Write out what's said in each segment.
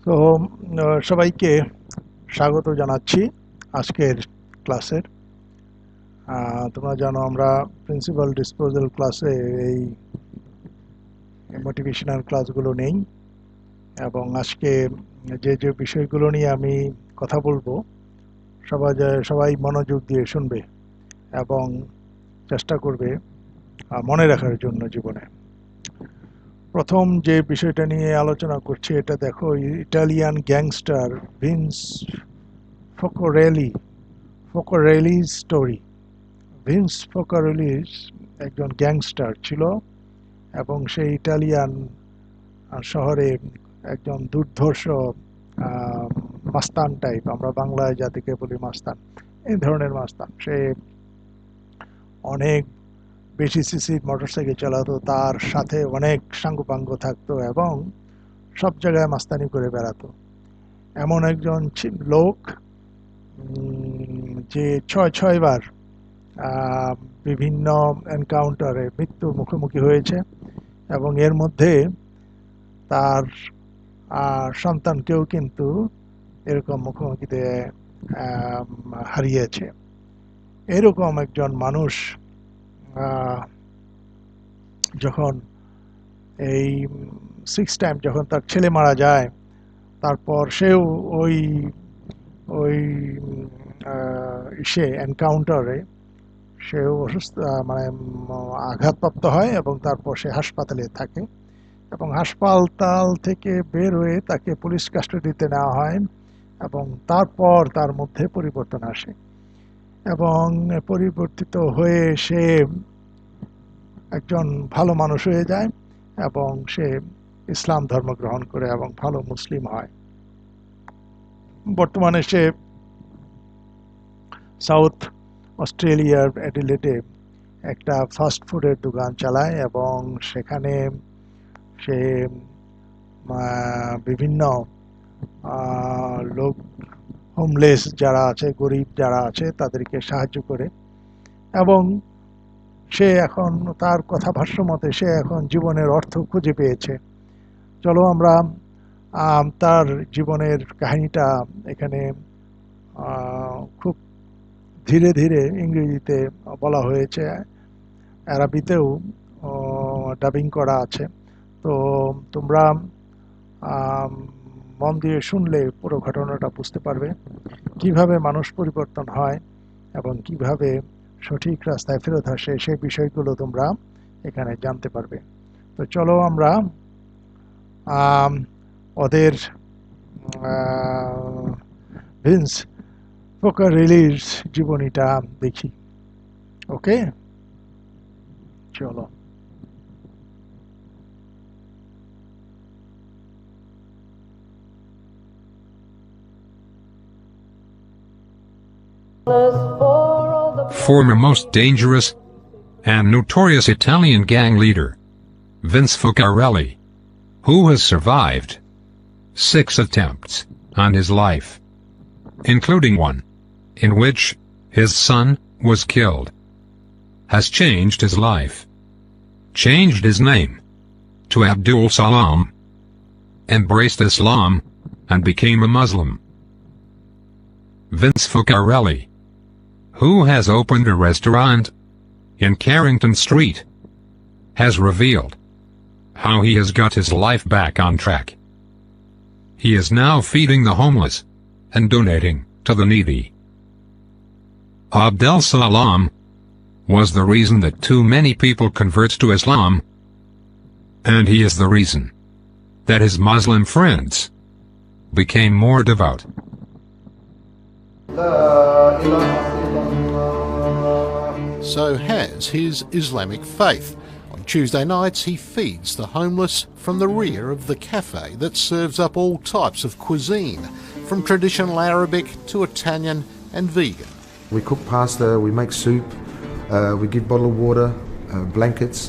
তো সবাইকে স্বাগত জানাচ্ছি আজকের ক্লাসের। তোমরা জানো আমরা প্রিন্সিপাল ডিসপোজাল ক্লাসে এই মোটিভেশনাল ক্লাসগুলো নেই, এবং আজকে যে বিষয়গুলো নিয়ে আমি কথা বলবো সবাই মনোযোগ দিয়ে শুনবে এবং চেষ্টা করবে মনে রাখার জন্য জীবনে। প্রথম যে বিষয়টা নিয়ে আলোচনা করছি এটা দেখো, ইটালিয়ান গ্যাংস্টার ভিন্স ফোকারেলির স্টোরি। ভিন্স ফোকারেলিস একজন গ্যাংস্টার ছিল এবং সেই ইটালিয়ান শহরে একজন দুর্ধর্ষ মাস্তান টাইপ, আমরা বাংলায় জাতিকে বলি মাস্তান, এই ধরনের মাস্তান। সে অনেক বেশি সিসির মোটরসাইকেল চালাতো, তার সাথে অনেক সাঙ্গপাঙ্গ থাকতো এবং সব জায়গায় মাস্তানি করে বেড়াতো। এমন একজন লোক যে ছয়বার বিভিন্ন এনকাউন্টারে মৃত্যুর মুখোমুখি হয়েছে, এবং এর মধ্যে তার সন্তানকেও কিন্তু এরকম মুখোমুখিতে হারিয়েছে। এরকম একজন মানুষ যখন এই 6 টাইম যখন তার ছেলে মারা যায়, তারপর সেও ওই ওই এনকাউন্টারে সেও অসুস্থ, মানে আঘাতপ্রাপ্ত হয়, এবং তারপর সে হাসপাতালে থাকে এবং হাসপাতাল থেকে বের হয়ে তাকে পুলিশ কাস্টাডিতে নেওয়া হয়, এবং তারপর তার মধ্যে পরিবর্তন আসে এবং পরিবর্তিত হয়ে সে একজন ভালো মানুষ হয়ে যায় এবং সে ইসলাম ধর্ম গ্রহণ করে এবং ভালো মুসলিম হয়। বর্তমানে সে সাউথ অস্ট্রেলিয়ার অ্যাডিলেডে একটা ফাস্ট ফুডের দোকান চালায় এবং সেখানে সে বিভিন্ন লোক, হোমলেস যারা আছে, গরিব যারা আছে, তাদেরকে সাহায্য করে, এবং সে এখন তার কথা ভাষ্য মতে সে এখন জীবনের অর্থ খুঁজে পেয়েছে। চলো আমরা তার জীবনের কাহিনীটা এখানে খুব ধীরে ধীরে ইংরেজিতে বলা হয়েছে, আরবিতেও ডাবিং করা আছে। তো তোমরা মন দিয়ে শুনলে পুরো ঘটনাটা বুঝতে পারবে, কিভাবে মানুষ পরিবর্তন হয় এবং কিভাবে সঠিক রাস্তায় ফেরত আসে, সেই বিষয়গুলো তোমরা এখানে জানতে পারবে। তো চলো আমরা ওদের ভিন্স ফোকারেলির জীবনীটা দেখি। ওকে, চলো। Former most dangerous and notorious Italian gang leader, Vince Focarelli, who has survived 6 attempts on his life, including one in which his son was killed, has changed his life, changed his name to Abdul Salam, embraced Islam, and became a Muslim. Vince Focarelli, who has opened a restaurant in Carrington Street, has revealed how he has got his life back on track. He is now feeding the homeless and donating to the needy. Abdel Salam was the reason that too many people convert to Islam, and he is the reason that his Muslim friends became more devout. So has his Islamic faith. On Tuesday nights he feeds the homeless from the rear of the cafe that serves up all types of cuisine, from traditional Arabic to Italian and vegan. We cook pasta, we make soup, we give bottled water, blankets,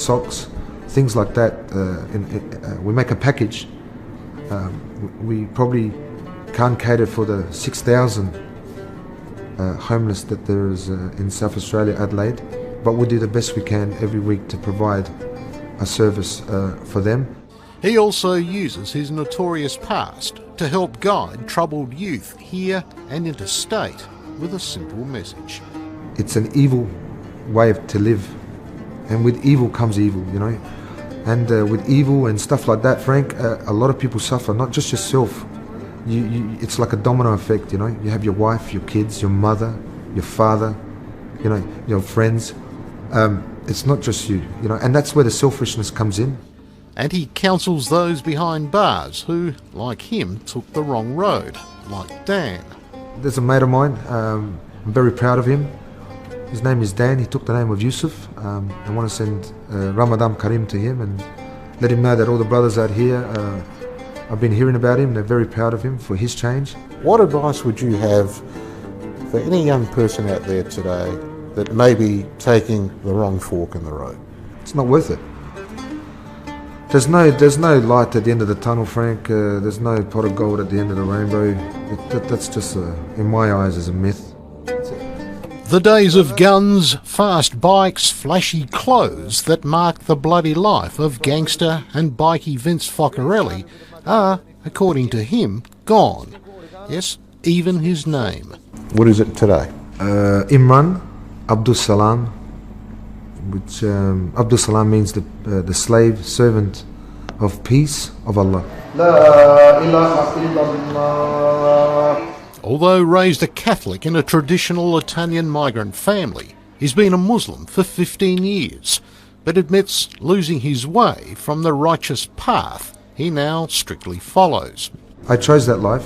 socks, things like that. We make a package. We probably can't cater for the 6,000 homeless that there is in South Australia, Adelaide, but we do the best we can every week to provide a service for them. He also uses his notorious past to help guide troubled youth here and interstate with a simple message. It's an evil way to live, and with evil comes evil, you know. And with evil and stuff like that, Frank, a lot of people suffer, not just yourself. It's like a domino effect, you know. You have your wife, your kids, your mother, your father, you know, your friends. It's not just you, you know, and that's where the selfishness comes in. And he counsels those behind bars who, like him, took the wrong road, like Dan. There's a mate of mine, I'm very proud of him. His name is Dan. He took the name of Yusuf. I want to send Ramadan Karim to him and let him know that all the brothers out here, I've been hearing about him. They're very proud of him for his change. What advice would you have for any young person out there today that may be taking the wrong fork in the road? It's not worth it. There's no light at the end of the tunnel, Frank. There's no pot of gold at the end of the rainbow. That's just, in my eyes, is a myth. The days of guns, fast bikes, flashy clothes that marked the bloody life of gangster and bikie Vince Foccarelli are, according to him, gone. Yes, even his name. What is it today? Imran Abdul Salam, which Abdul Salam means the slave servant of peace of Allah. La ilaha illallah. Although raised a Catholic in a traditional Italian migrant family, he's been a Muslim for 15 years, but admits losing his way from the righteous path he now strictly follows. I chose that life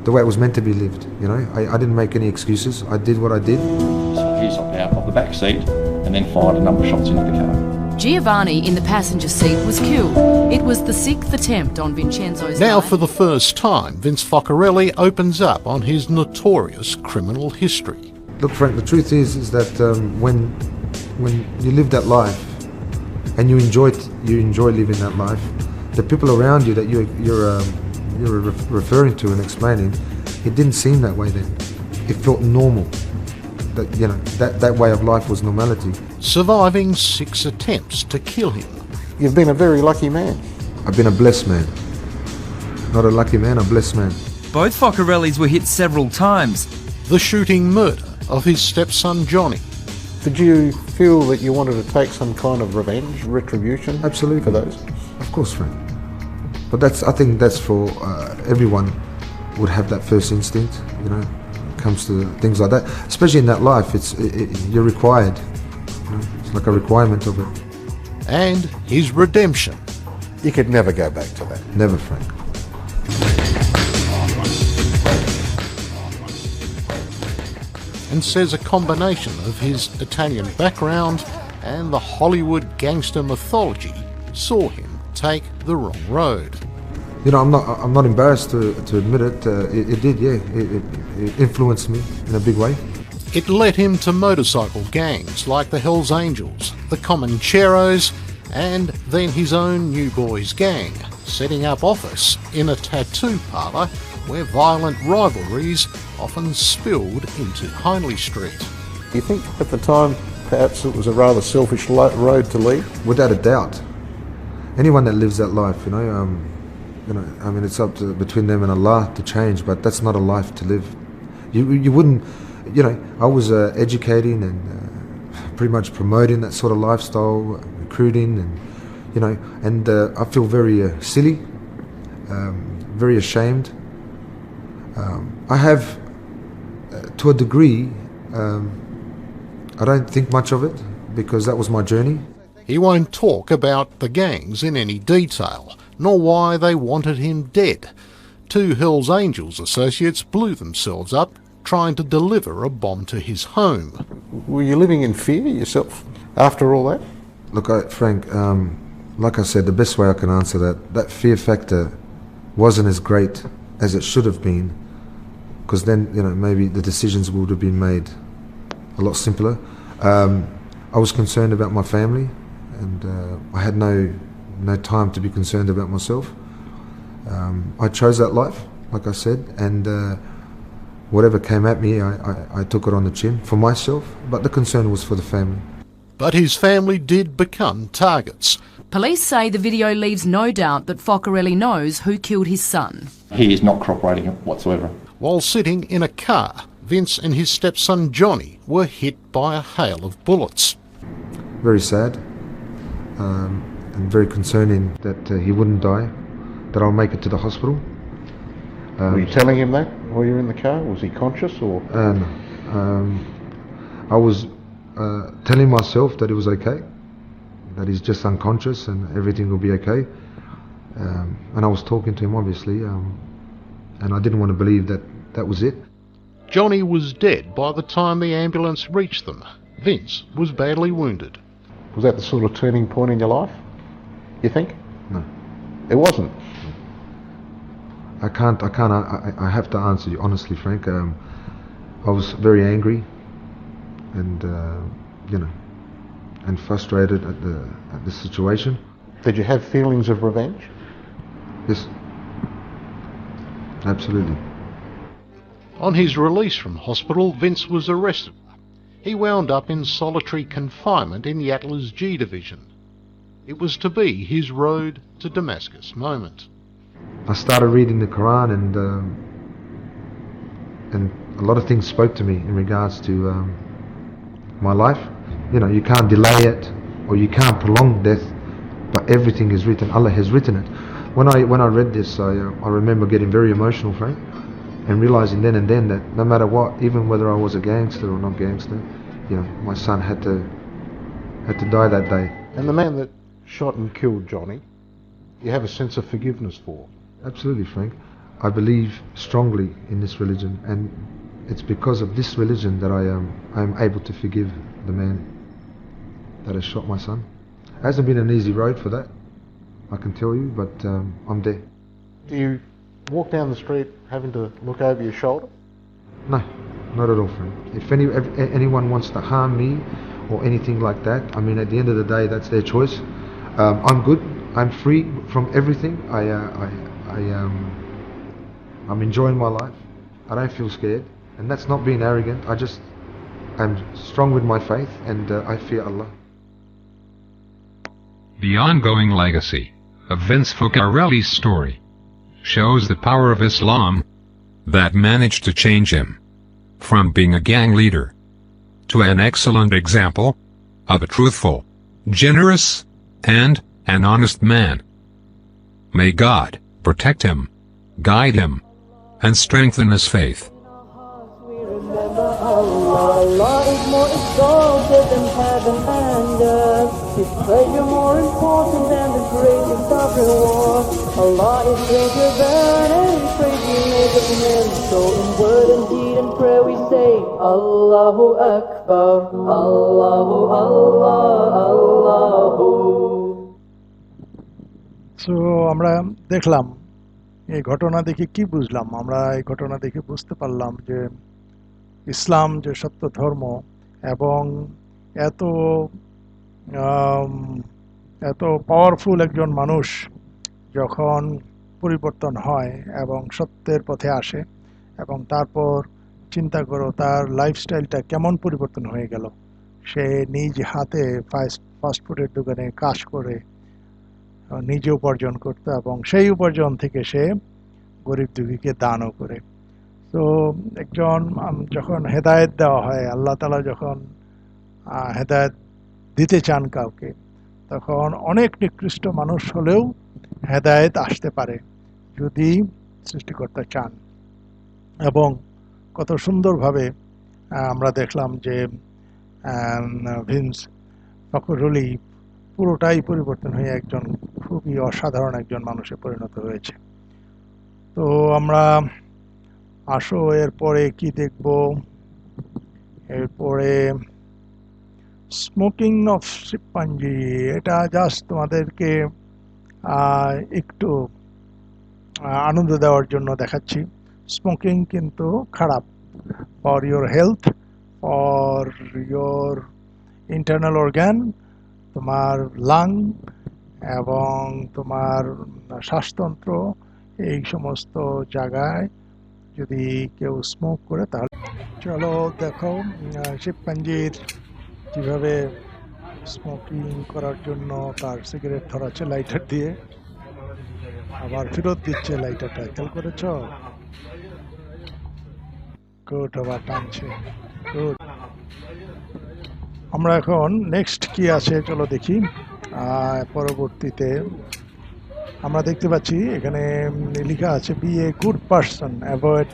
the way it was meant to be lived, you know. I didn't make any excuses. I did what I did. So he hopped out of the back seat and then fired a number of shots into the car. Giovanni in the passenger seat was killed. It was the 6th attempt on Vincenzo's Now, life. for the first time, Vince Foccarelli opens up on his notorious criminal history. Look, Frank, the truth is that when you live that life and you enjoy living that life, the people around you that you're referring to and explaining, it didn't seem that way then. It felt normal. That, you know, that way of life was normality. Surviving 6 attempts to kill him. You've been a very lucky man. I've been a blessed man. Not a lucky man, a blessed man. Both Foccarellis were hit several times. The shooting murder of his stepson Johnny. Did you feel that you wanted to take some kind of revenge, retribution? Absolutely. For those? Of course, Frank. But I think that's for everyone would have that first instinct, you know, when it comes to things like that. Especially in that life, you're required. You know, it's like a requirement of it. And his redemption. You could never go back to that. Never, Frank. And says a combination of his Italian background and the Hollywood gangster mythology saw him take the wrong road. You know, I'm not embarrassed to admit it. It did, yeah. It influenced me in a big way. It led him to motorcycle gangs like the Hells Angels, the Comancheros, and then his own New Boys gang, setting up office in a tattoo parlour where violent rivalries often spilled into Hindley Street. Do you think at the time perhaps it was a rather selfish road to lead? Without a doubt. Anyone that lives that life, you know, I mean, it's up to between them and Allah to change, but that's not a life to live. You wouldn't, you know, I was educating and pretty much promoting that sort of lifestyle, recruiting, and, you know, and I feel very silly, very ashamed. I have, to a degree, I don't think much of it because that was my journey. He won't talk about the gangs in any detail, nor why they wanted him dead. 2 Hells Angels associates blew themselves up trying to deliver a bomb to his home. Were you living in fear yourself after all that? Look, Frank, like I said, the best way I can answer that fear factor wasn't as great as it should have been, because then, you know, maybe the decisions would have been made a lot simpler. I was concerned about my family, and I had no time to be concerned about myself. I chose that life, like I said, and whatever came at me, I took it on the chin for myself, but the concern was for the family. But his family did become targets. Police say the video leaves no doubt that Focarelli knows who killed his son. He is not cooperating whatsoever. While sitting in a car, Vince and his stepson Johnny were hit by a hail of bullets. Very sad and very concerning that he wouldn't die, that I'll make it to the hospital. Were you telling him that while you were in the car? Was he conscious or? No. I was telling myself that it was okay, that he's just unconscious and everything will be okay. And I was talking to him, obviously, and I didn't want to believe that that was it. Johnny was dead by the time the ambulance reached them. Vince was badly wounded. Was that the sort of turning point in your life, you think? No. It wasn't? I have to answer you honestly, Frank. I was very angry and, and frustrated at the situation. Did you have feelings of revenge? Yes. Absolutely. On his release from hospital, Vince was arrested. He wound up in solitary confinement in Yatla's G Division. It was to be his road to Damascus moment. I started reading the Quran and a lot of things spoke to me in regards to my life. You know, you can't delay it or you can't prolong death, but everything is written. Allah has written it. When I read this, I remember getting very emotional, Frank, and realizing then and then that no matter what, even whether I was a gangster or not gangster, you know, my son had to die that day. And the man that shot and killed Johnny, you have a sense of forgiveness for? Absolutely, Frank. I believe strongly in this religion, and it's because of this religion that I am able to forgive the man that has shot my son. It hasn't been an easy road for that, I can tell you, but I'm there. Do you walk down the street having to look over your shoulder? No, not at all, Frank. If anyone wants to harm me or anything like that, I mean, at the end of the day, that's their choice. I'm good. I'm free from everything. I'm enjoying my life. I don't feel scared, and that's not being arrogant. I'm strong with my faith, and I fear Allah. The ongoing legacy of Vince Focarelli's story shows the power of Islam that managed to change him from being a gang leader to an excellent example of a truthful, generous, and an honest man. May God protect him, guide him, and strengthen his faith. Allah is more exalted than heaven and earth. His pleasure more important than the greatest of rewards. Allah is greater than any praise we make of men. So in word and deed and prayer we say, Allahu Akbar, Allahu Allah, Allahu. So আমরা দেখলাম এই ঘটনা দেখে কি বুঝলাম? আমরা এই ঘটনা দেখে বুঝতে পারলাম যে ইসলাম যে সত্য ধর্ম এবং এত এত পাওয়ারফুল একজন মানুষ যখন পরিবর্তন হয় এবং সত্যের পথে আসে এবং তারপর চিন্তা করো তার লাইফস্টাইলটা কেমন পরিবর্তন হয়ে গেল। সে নিজ হাতে ফাস্ট ফুডের দোকানে কাজ করে নিজে উপার্জন করতো এবং সেই উপার্জন থেকে সে গরিব দুঃখীকে দানও করে। তো একজন যখন হেদায়েত দেওয়া হয়, আল্লাহ তাআলা যখন হেদায়েত দিতে চান কাউকে, তখন অনেক নিকৃষ্ট মানুষ হলেও হেদায়েত আসতে পারে যদি সৃষ্টিকর্তা চান। এবং কত সুন্দরভাবে আমরা দেখলাম যে ভিন্স ফখরুলি পুরোটাই পরিবর্তন হয়ে একজন খুবই অসাধারণ একজন মানুষে পরিণত হয়েছে। তো আমরা আসো এরপরে কি দেখব? এরপরে স্মোকিং অফ শিম্পাঞ্জি। এটা জাস্ট তোমাদেরকে একটু আনন্দ দেওয়ার জন্য দেখাচ্ছি। স্মোকিং কিন্তু খারাপ for your health, for your internal organ, তোমার লাং এবং তোমার শ্বাসতন্ত্র, এই সমস্ত জায়গায় যদি কেউ স্মোক করে তাহলে। চলো দেখো শিম্পাঞ্জির কিভাবে স্মোকিং করার জন্য তার সিগারেট ধরাচ্ছে লাইটার দিয়ে, আবার ফেরত দিচ্ছে লাইটারটা, খেয়াল করেছ? গুড, আবার টানছে, গুড। আমরা এখন নেক্সট কি আছে চলো দেখি। পরবর্তীতে আমরা দেখতে পাচ্ছি এখানে লেখা আছে be a good person, avoid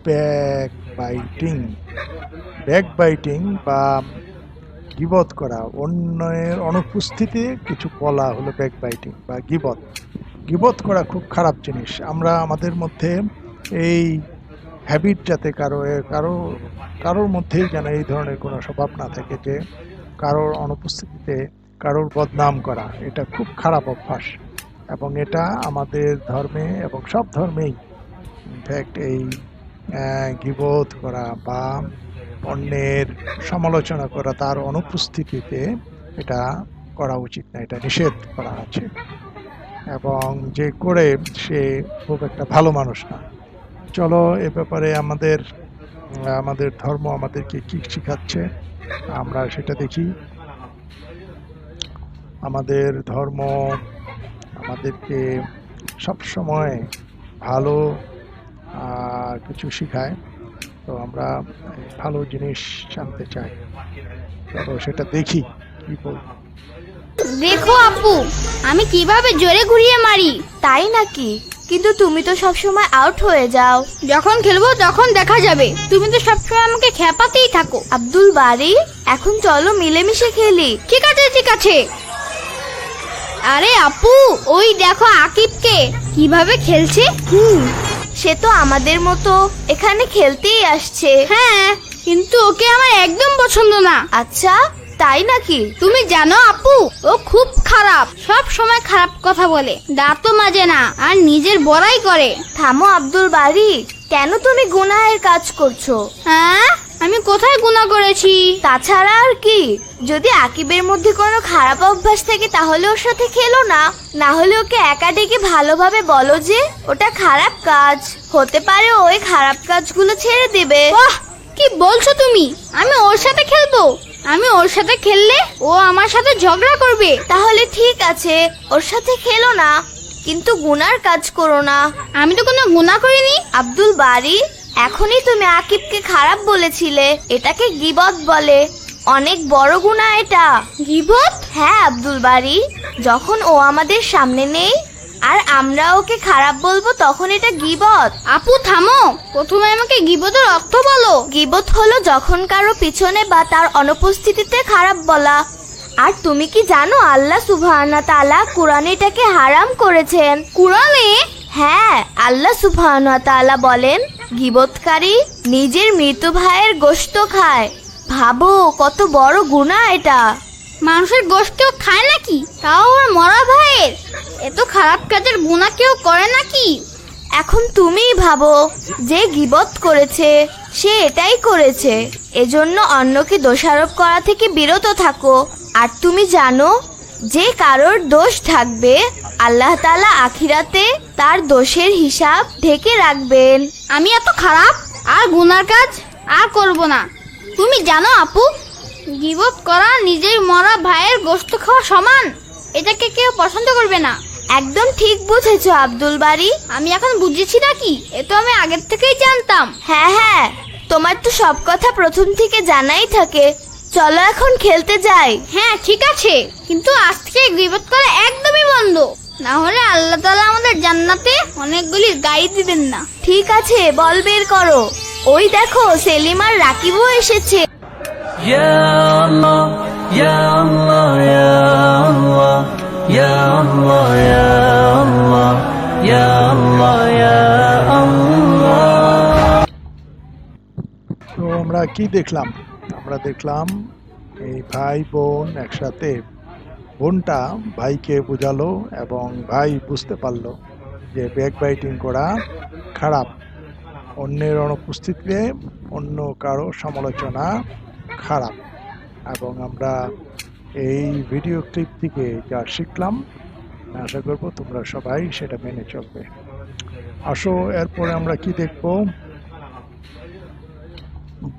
backbiting. Backbiting বা গিবত করা, অন্যের অনুপস্থিতিতে কিছু বলা হলো ব্যাক বাইটিং বা গিবত। গিবত করা খুব খারাপ জিনিস। আমরা আমাদের মধ্যে এই হ্যাবিট যাতে কারোর মধ্যেই যেন এই ধরনের কোনো স্বভাব না থাকে যে কারোর অনুপস্থিতিতে কারোর বদনাম করা। এটা খুব খারাপ অভ্যাস এবং এটা আমাদের ধর্মে এবং সব ধর্মেই ইনফ্যাক্ট এই গীবত করা বা অন্যের সমালোচনা করা তার অনুপস্থিতিতে এটা করা উচিত না, এটা নিষেধ করা আছে। এবং যে করে সে খুব একটা ভালো মানুষ না। চলো এ ব্যাপারে আমাদের ধর্ম আমাদেরকে কি শিখাচ্ছে আমরা সেটা দেখি। আমাদের ধর্ম আমাদেরকে সবসময় ভালো কিছু শেখায়, তো আমরা ভালো জিনিস জানতে চাই, তো সেটা দেখি কি বলবো। দেখো আপু, আমি কিভাবে জোরে ঘুরিয়ে মারি। তাই নাকি? কিন্তু তুমি তো সবসময় আউট হয়ে যাও। যখন খেলবো তখন দেখা যাবে। তুমি তো সবসময় আমাকে খেপাতেই থাকো। আব্দুল বারি, এখন চলো মিলেমিশে খেলি। ঠিক আছে ঠিক আছে। আরে আপু, ওই দেখো আকিবকে কিভাবে খেলছে। সে তো আমাদের মতো এখানে খেলতেই আসছে। হ্যাঁ, কিন্তু ওকে আমার একদম পছন্দ না। আচ্ছা, তাই নাকি? তুমি জানো আপু, ও খুব খারাপ, সব সময় খারাপ কথা বলে, দাঁতও মাজে না আর নিজের বড়াই করে। থামো আব্দুল বারি, কেন তুমি গুনাহের কাজ করছো? হ্যাঁ, আমি কোথায় গুনাহ করেছি? তাছাড়া আর কি? যদি আকিবের মধ্যে কোনো খারাপ অভ্যাস থাকে তাহলে ওর সাথে খেলো না, না হলে ওকে একা ডেকে ভালোভাবে বলো যে ওটা খারাপ কাজ। হতে পারে ওই খারাপ কাজগুলো ছেড়ে দেবে। বাহ, কি বলছো তুমি? আমি ওর সাথে খেলবো? আমি ওর সাথে খেললে ও আমার সাথে ঝগড়া করবে। তাহলে ঠিক আছে, ওর সাথে খেলো না, কিন্তু গুনার কাজ করো না। আমি তো কোনো গুনাহ করিনি। আব্দুল বারি, এখনই তুমি আকিবকে খারাপ বলেছিলে, এটাকে গীবত বলে। অনেক বড় গুনাহ এটা। গীবত? হ্যাঁ আব্দুল বারি, যখন ও আমাদের সামনে নেই আর আমরা ওকে খারাপ বলবো তখন এটা গীবত। আপু থামো, প্রথমে আমাকে গীবতের অর্থ বলো। গীবত হলো যখন কারো পিছনে বা তার অনুপস্থিতিতে খারাপ বলা। আর তুমি কি জানো আল্লাহ সুবহানাহু ওয়া তাআলা কুরআনে এটাকে হারাম করেছেন। কুরআনে? হ্যাঁ, আল্লাহ সুবহানাহু ওয়া তাআলা বলেন, গীবতকারী নিজের মৃত ভাইয়ের গোশত খায়। ভাবো কত বড় গুনাহ এটা। মানুষের গোশত খায় নাকি? তাও আমার মরা ভাইয়ের। এত খারাপ কাজের গুনাহ কেউ করে নাকি? এখন তুমিই ভাবো, যে গীবত করেছে সে এটাই করেছে, এজন্য অন্যকে দোষারোপ করা থেকে বিরত থাকো। আর তুমি জানো, যে কারোর দোষ থাকবে আল্লাহ তাআলা আখিরাতে তার দোষের হিসাব ঢেকে রাখবেন। আমি এত খারাপ আর গুনার কাজ আর করব না। তুমি জানো আপু, গীবত করা নিজের মরা ভাইয়ের গোশত খাওয়া সমান। এটাকে কেউ পছন্দ করবে না। একদম ঠিক বুঝেছো আব্দুল বারি। আমি এখন বুঝেছি নাকি? এ তো আমি আগের থেকেই জানতাম। হ্যাঁ হ্যাঁ, তোমার তো সব কথা প্রথম থেকে জানাই থাকে। চলো এখন খেলতে যাই। হ্যাঁ ঠিক আছে, কিন্তু আজ থেকে গীবত করা একদমই বন্ধ, না হলে আল্লাহ তাআলা আমাদের জান্নাতে অনেকগুলি গাড়ি দিবেন না। ঠিক আছে, বল বের করো। ওই দেখো সেলিম আর রাকিবও এসেছে। Ya Allah, Ya Allah, Ya Allah, Ya Allah, Ya Allah, Ya Allah, Ya Allah. তো আমরা কি দেখলাম? আমরা দেখলাম এই ভাই বোন একসাথে, বোনটা ভাইকে বোঝালো এবং ভাই বুঝতে পারলো যে ব্যাক বাইটিং করা খারাপ, অন্যের অনুপস্থিতিতে অন্য কারো সমালোচনা খারাপ। এবং আমরা এই ভিডিও ক্লিপ থেকে যা শিখলাম আশা করব তোমরা সবাই সেটা মেনে চলবে। আসো এরপরে আমরা কি দেখব?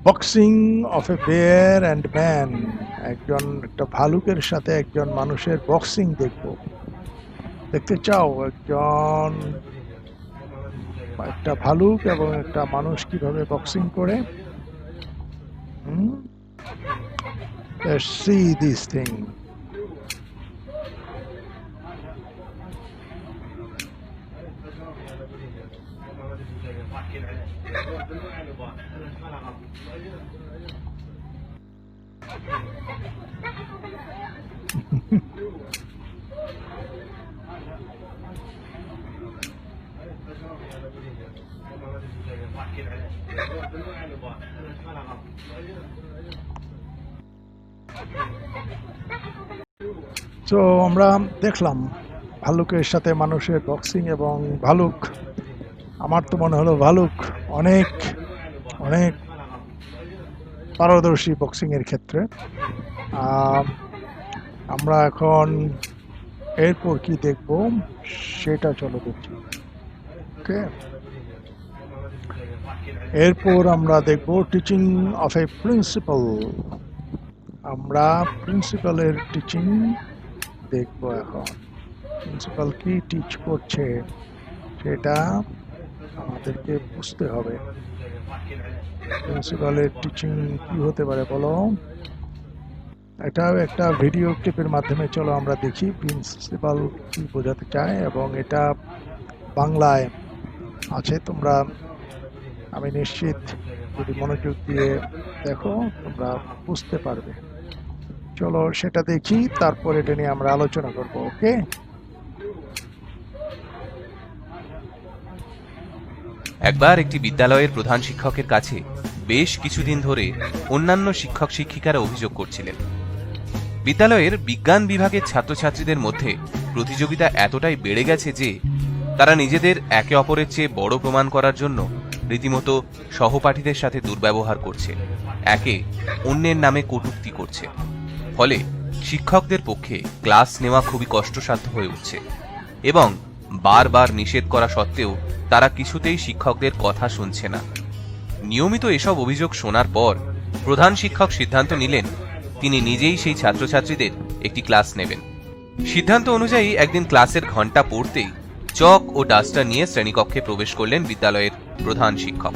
Boxing of a bear and man, একটা ভালুকের সাথে একজন মানুষের বক্সিং দেখতে চাও? একটা ভালুক এবং একটা মানুষ কিভাবে বক্সিং করে? Let's see this thing. তো আমরা দেখলাম ভালুকের সাথে মানুষের বক্সিং, এবং ভালুক, আমার তো মনে হলো ভালুক অনেক অনেক পারদর্শী বক্সিং এর ক্ষেত্রে। আমরা এখন এরপর কি দেখব সেটা চলো দেখি। ওকে, এরপর আমরা দেখব টিচিং অফ এ প্রিন্সিপাল। আমরা প্রিন্সিপালের টিচিং দেখব। এখন প্রিন্সিপাল কি টিচ করছে সেটা আমাদেরকে বুঝতে হবে। প্রিন্সিপালের টিচিং কি হতে পারে বলো? এটাও একটা ভিডিও ক্লিপের মাধ্যমে চলো আমরা দেখি প্রিন্সিপাল কি বোঝাতে চায়, এবং এটা বাংলায় আছে। তোমরা, আমি নিশ্চিত, যদি মনোযোগ দিয়ে দেখো তোমরা বুঝতে পারবে। চলো সেটা দেখি, তারপর এটা নিয়ে আমরা আলোচনা করব। ওকে, একবার একটি বিদ্যালয়ের প্রধান শিক্ষকের কাছে বেশ কিছুদিন ধরে অন্যান্য শিক্ষক শিক্ষিকারা অভিযোগ করছিলেন, বিদ্যালয়ের বিজ্ঞান বিভাগের ছাত্রছাত্রীদের মধ্যে প্রতিযোগিতা এতটাই বেড়ে গেছে যে তারা নিজেদের একে অপরের চেয়ে বড় প্রমাণ করার জন্য রীতিমতো সহপাঠীদের সাথে দুর্ব্যবহার করছে, একে অন্যের নামে কটূক্তি করছে। ফলে শিক্ষকদের পক্ষে ক্লাস নেওয়া খুবই কষ্টসাধ্য হয়ে উঠছে, এবং বারবার নিষেধ করা সত্ত্বেও তারা কিছুতেই শিক্ষকদের কথা শুনছে না। নিয়মিত এসব অভিযোগ শোনার পর প্রধান শিক্ষক সিদ্ধান্ত নিলেন তিনি নিজেই সেই ছাত্রছাত্রীদের একটি ক্লাস নেবেন। সিদ্ধান্ত অনুযায়ী একদিন ক্লাসের ঘণ্টা পড়তেই চক ও ডাস্টার নিয়ে শ্রেণীকক্ষে প্রবেশ করলেন বিদ্যালয়ের প্রধান শিক্ষক।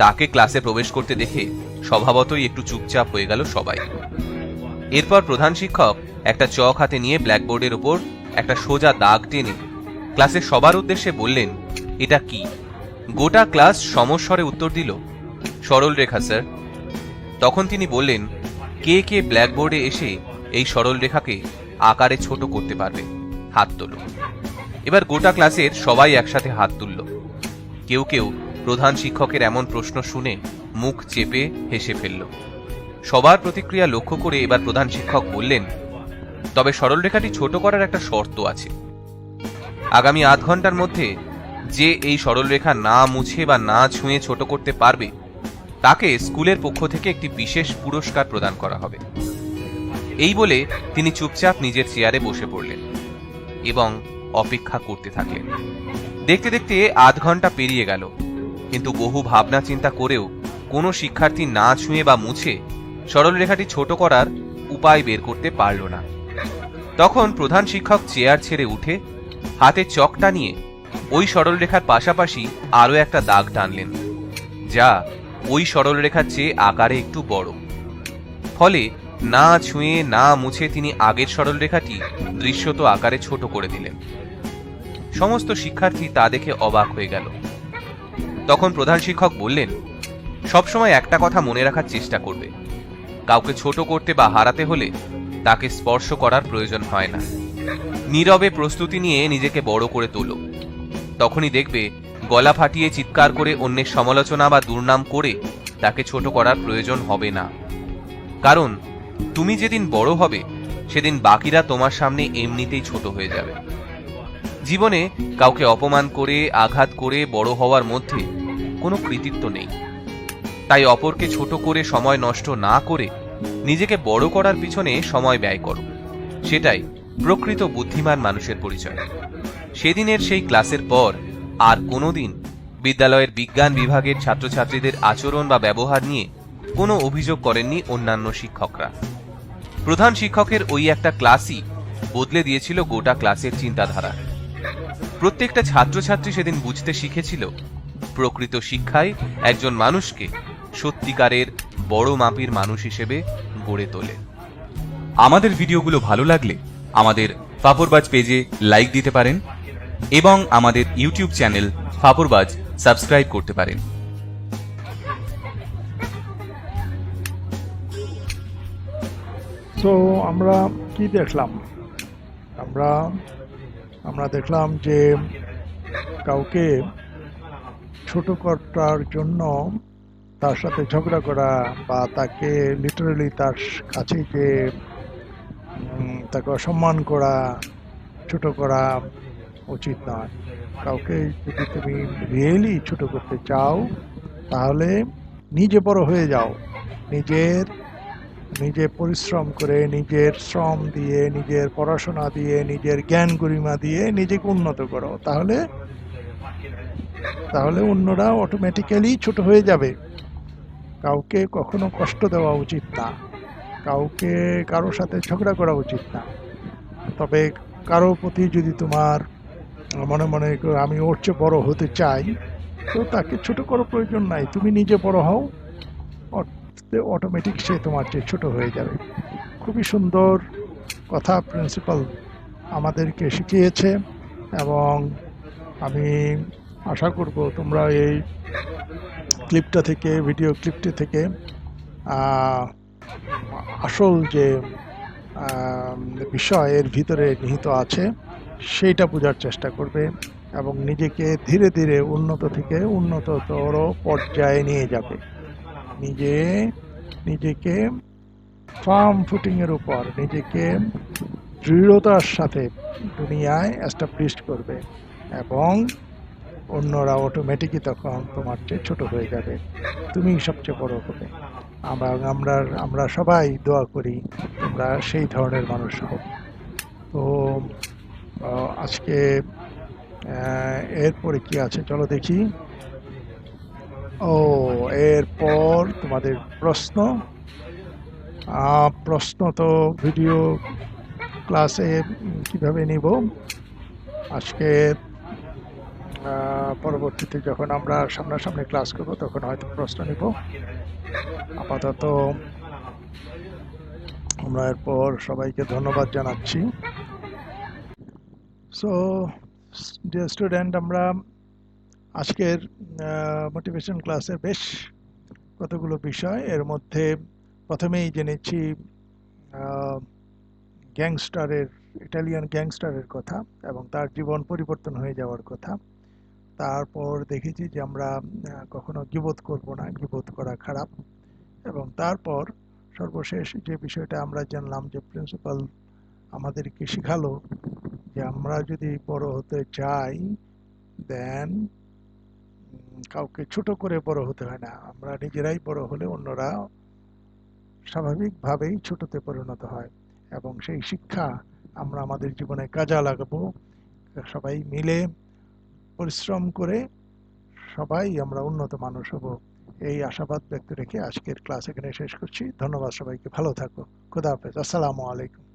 তাকে ক্লাসে প্রবেশ করতে দেখে স্বভাবতই একটু চুপচাপ হয়ে গেল সবাই। এরপর প্রধান শিক্ষক একটা চক হাতে নিয়ে ব্ল্যাকবোর্ডের ওপর একটা সোজা দাগ টেনে ক্লাসের সবার উদ্দেশ্যে বললেন, এটা কি? গোটা ক্লাস সমস্বরে উত্তর দিল, সরল রেখা স্যার। তখন তিনি বললেন, কে কে ব্ল্যাকবোর্ডে এসে এই সরল রেখাকে আকারে ছোট করতে পারবে? হাত তোলো। এবার গোটা ক্লাসের সবাই একসাথে হাত তুলল। কেউ কেউ প্রধান শিক্ষকের এমন প্রশ্ন শুনে মুখ চেপে হেসে ফেলল। সবার প্রতিক্রিয়া লক্ষ্য করে এবার প্রধান শিক্ষক বললেন, তবে সরলরেখাটি ছোট করার একটা শর্ত আছে। আগামী আধ ঘন্টার মধ্যে যে এই সরলরেখা না মুছে বা না ছুঁয়ে ছোট করতে পারবে তাকে স্কুলের পক্ষ থেকে একটি বিশেষ পুরস্কার প্রদান করা হবে। এই বলে তিনি চুপচাপ নিজের চেয়ারে বসে পড়লেন এবং অপেক্ষা করতে থাকলেন। দেখতে দেখতে আধ ঘন্টা পেরিয়ে গেল, কিন্তু বহু ভাবনা চিন্তা করেও কোনো শিক্ষার্থী না ছুঁয়ে বা মুছে সরলরেখাটি ছোট করার উপায় বের করতে পারল না। তখন প্রধান শিক্ষক চেয়ার ছেড়ে উঠে হাতে চকটা নিয়ে ওই সরলরেখার পাশাপাশি আরো একটা দাগ টানলেন, যা ওই সরলরেখার চেয়ে আকারে একটু বড়। ফলে না ছুঁয়ে না মুছে তিনি আগের সরলরেখাটি দৃশ্যত আকারে ছোট করে দিলেন। সমস্ত শিক্ষার্থী তা দেখে অবাক হয়ে গেল। তখন প্রধান শিক্ষক বললেন, সবসময় একটা কথা মনে রাখার চেষ্টা করবে, কাউকে ছোট করতে বা হারাতে হলে তাকে স্পর্শ করার প্রয়োজন হয় না। নীরবে প্রস্তুতি নিয়ে নিজেকে বড় করে তোলো, তখনই দেখবে গলা ফাটিয়ে চিৎকার করে অন্যের সমালোচনা বা দুর্নাম করে তাকে ছোট করার প্রয়োজন হবে না। কারণ তুমি যেদিন বড় হবে সেদিন বাকিরা তোমার সামনে এমনিতেই ছোট হয়ে যাবে। জীবনে কাউকে অপমান করে আঘাত করে বড় হওয়ার মধ্যে কোনো কৃতিত্ব নেই। তাই অপরকে ছোট করে সময় নষ্ট না করে নিজেকে বড় করার পিছনে সময় ব্যয় করো, সেটাই প্রকৃত বুদ্ধিমান মানুষের পরিচয়। সেদিনের সেই ক্লাসের পর আর কোনোদিন বিদ্যালয়ের বিজ্ঞান বিভাগের ছাত্রছাত্রীদের আচরণ বা ব্যবহার নিয়ে কোনো অভিযোগ করেননি অন্যান্য শিক্ষকরা। প্রধান শিক্ষকের ওই একটা ক্লাসই বদলে দিয়েছিল গোটা ক্লাসের চিন্তাধারা। প্রত্যেকটা ছাত্রছাত্রী সেদিন বুঝতে শিখেছিল প্রকৃত শিক্ষায় একজন মানুষকে সত্যিকারের বড় মাপের মানুষ হিসেবে গড়ে তোলে। আমাদের ভিডিওগুলো ভালো লাগলে আমাদের ফাপরবাজ পেজে লাইক দিতে পারেন এবং আমাদের ইউটিউব চ্যানেল ফাপরবাজ সাবস্ক্রাইব করতে পারেন। সো আমরা কি দেখলাম? আমরা দেখলাম যে কাউকে ছোট করার জন্য তার সাথে ঝগড়া করা বা তাকে লিটারালি তার কাছে যে তাকে অসম্মান করা, ছোট করা উচিত নয়। কাউকে যদি তুমি রিয়েলি ছোট করতে চাও তাহলে নিজে বড় হয়ে যাও, নিজে পরিশ্রম করে, নিজের শ্রম দিয়ে, নিজের পড়াশোনা দিয়ে, নিজের জ্ঞান গরিমা দিয়ে নিজেকে উন্নত করো। তাহলে অন্যরা অটোমেটিক্যালি ছোট হয়ে যাবে। কাউকে কখনো কষ্ট দেওয়া উচিত না, কারোর সাথে ঝগড়া করা উচিত না। তবে কারোর প্রতি যদি তোমার মনে মনে আমি ওর চেয়ে বড় হতে চাই, তো তাকে ছোট করার প্রয়োজন নাই। তুমি নিজে বড় হও, অটোমেটিক সে তোমার চেয়ে ছোট হয়ে যাবে। খুবই সুন্দর কথা প্রিন্সিপাল আমাদেরকে শিখিয়েছে এবং আমি আশা করব তোমরা এই ক্লিপটা থেকে, ভিডিও ক্লিপটি থেকে আসল যে বিষয় এর ভিতরে নিহিত আছে সেইটা বোঝার চেষ্টা করবে এবং নিজেকে ধীরে ধীরে উন্নত থেকে উন্নততর পর্যায়ে নিয়ে যাবে। নিজেকে ফার্ম ফুটিংয়ের উপর, নিজেকে দৃঢ়তার সাথে দুনিয়ায় এস্টাবলিশ করবে এবং অন্যরা অটোমেটিকই তখন তোমার চেয়ে ছোট হয়ে যাবে, তুমি সবচেয়ে বড় হবে। আমরা সবাই দোয়া করি তোমরা সেই ধরনের মানুষ হও। তো আজকে এরপরে কি আছে চলো দেখি। এরপর তোমাদের প্রশ্ন তো ভিডিও ক্লাসে কিভাবে নিব আজকে, পরবর্তীতে যখন আমরা সামনাসামনি ক্লাস করব তখন হয়তো প্রশ্ন নিব। আপাতত আমরা এরপর সবাইকে ধন্যবাদ জানাচ্ছি। সো ডিয়ার স্টুডেন্ট, আমরা আজকের মোটিভেশন ক্লাসের বেশ কতগুলো বিষয়, এর মধ্যে প্রথমেই জেনেছি ইটালিয়ান গ্যাংস্টারের কথা এবং তার জীবন পরিবর্তন হয়ে যাওয়ার কথা। তারপর দেখেছি যে আমরা কখনো গীবত করব না, গীবত করা খারাপ। এবং তারপর সর্বশেষ যে বিষয়টা আমরা জানলাম যে প্রিন্সিপাল আমাদেরকে শিখালো যে আমরা যদি বড় হতে চাই দেন কাউকে ছোট করে বড় হতে হয় না, আমরা নিজেরাই বড় হলে অন্যরা স্বাভাবিকভাবেই ছোটতে পরিণত হয় এবং সেই শিক্ষা আমরা আমাদের জীবনে কাজে লাগাবো। সবাই মিলে পরিশ্রম করে সবাই আমরা উন্নত মানুষ হব, এই আশাবাদ ব্যক্ত রেখে আজকের ক্লাস এখানে শেষ করছি। ধন্যবাদ সবাইকে, ভালো থাকো, খোদা হাফেজ, আসসালামু আলাইকুম।